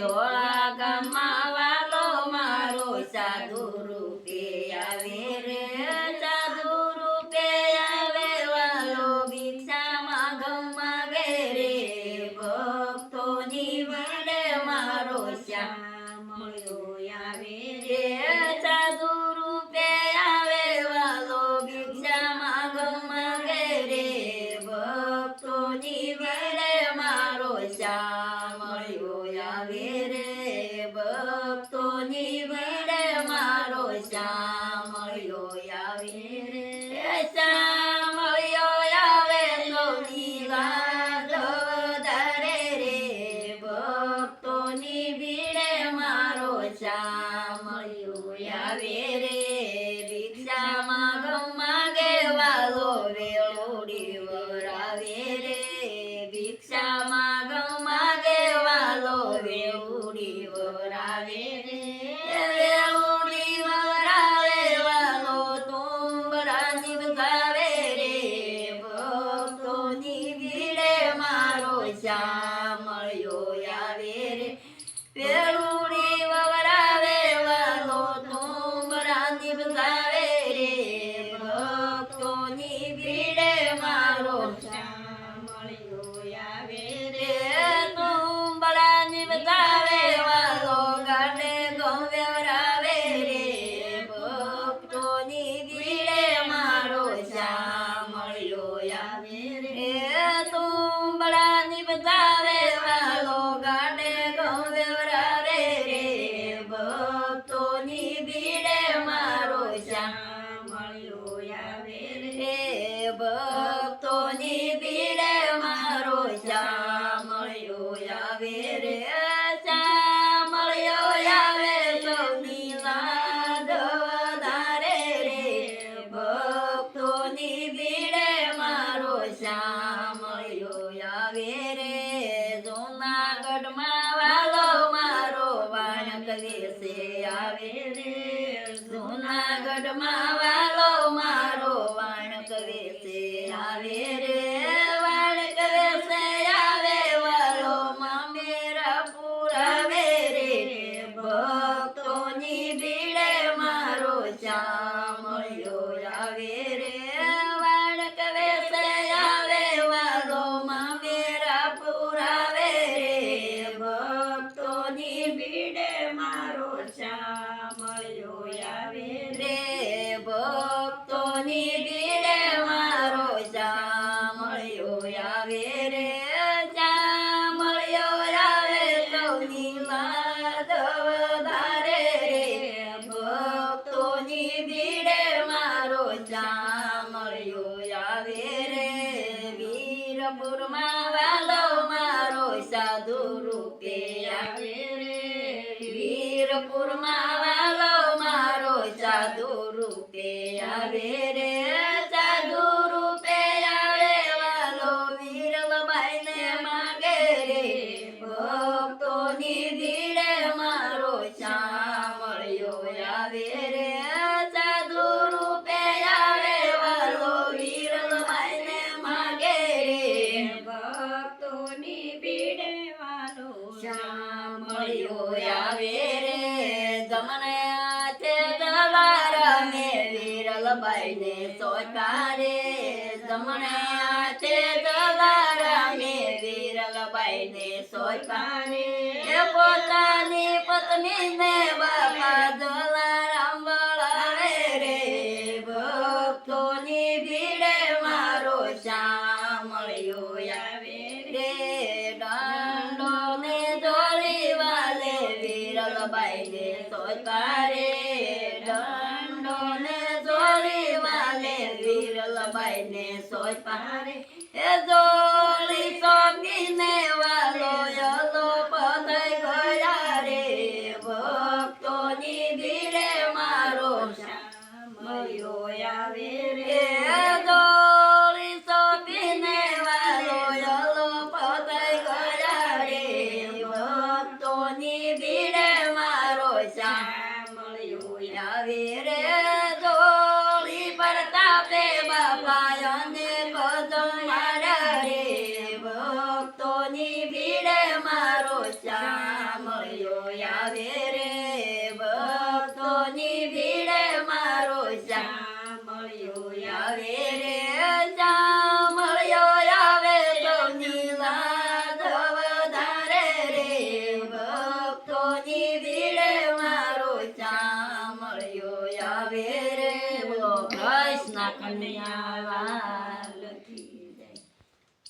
ધોળા ગામમાં વાલો મારો સાધુ રૂપે આવે રે સાધુ રૂપે આવે વાલો ભિક્ષા માગે રે ભક્તોની વડે મારો શ્યામ મળ્યો આવે રે સાધુ રૂપે આવે વાલો ભિક્ષા માગે રે ભક્તોની વડે મારો શ્યામ મળ્યો આવે રે ભક્તોની વડે મારો શ્યામ મળ્યો આવે રે શ્યામ મળ્યો આવે તો લીલા વધારે રે ભક્તોની ભીડે મારો શ્યામ મળ્યો આવે રે ભિક્ષા માગે વાલો વેળોડી વરાવે રે ભિક્ષા માગે વાલો વેળોડી વરાવે રે વેળોડી વરાવે વાલો તુંબરા નિભાવે રે ભક્તોની ભીડે મારો શ્યામ મળ્યો આવે રે વેળોડી વરાવે વાલો તુંબરા નિભાવે રે ભક્તોની ભીડે મારો શ્યામ મળ્યો આવે રે તુંબરા નિભાવે વાલો ગાડે ગવ્યરાવે રે ભક્તોની ભીડે મારો શ્યામ મળ્યો આવે રે તુંબરા નિભાવે વાલો ગાડે ગવ્યરાવે રે ભક્તોની ભીડે મારો શ્યામ મળ્યો આવે રે ભક્તોની ભીડે મારો શ્યામ મળ્યો આવે રે શ્યામ મળ્યો આવે સૌની લાડ વધારે રે ભક્તોની ભીડે મારો શ્યામ મળ્યો આવે રે જૂનાગઢમાં વાલો મારો વાણક વેસે આવે રે જૂનાગઢમાં વાલો મારો વાણક વેસે આવે રે વાણક વેસે આવે વાલો મામેરા પુરાવે રે ભક્તોની ભીડે મારો શ્યામ મળ્યો આવે રે વાણક વેસે આવે વાલો મામેરા પુરાવે રે ભક્તોની ભીડે મારો શ્યામ મળ્યો આવે રે ભક્તોની ભીડે મારો શ્યામ મળ્યો આવે રે શ્યામ મળ્યો આવે સૌની લાડ વધારે રે ભક્તોની ભીડે મારો શ્યામ મળ્યો આવે રે વીરપુરમાં વાલો મારો સાધુ રૂપે આવે રે વીરપુરમાં વાલો મારો સાધુ રૂપે આવે રે સાધુ રૂપે આવે વાલો વીરલબાઈને માગે રે ભક્તોની ભીડે મારો શ્યામ મળ્યો આવે રે સાધુ રૂપે આવે વાલો વીરલબાઈને માગે રે ભક્તોની ભીડે વાલો શ્યામ મળ્યો આવે રે જમણે હાથે જલારા મે વીરલબાઈને સોંપ્યા રે જમણે હાથે જલારા મે વીરલબાઈને સોંપ્યા રે પોતાની પત્નીને બાપા જલારામ વળાવે રે ભક્તોની ભીડે મારો શ્યામ મળ્યો આવે રે દંડો ને જોડી વાલે વીરલબાઈને સોંપ્યા રે દંડો ને જોડી વાલે વીરલબાઈને સોંપ્યા રે એ જોડી સોંપીને વાલો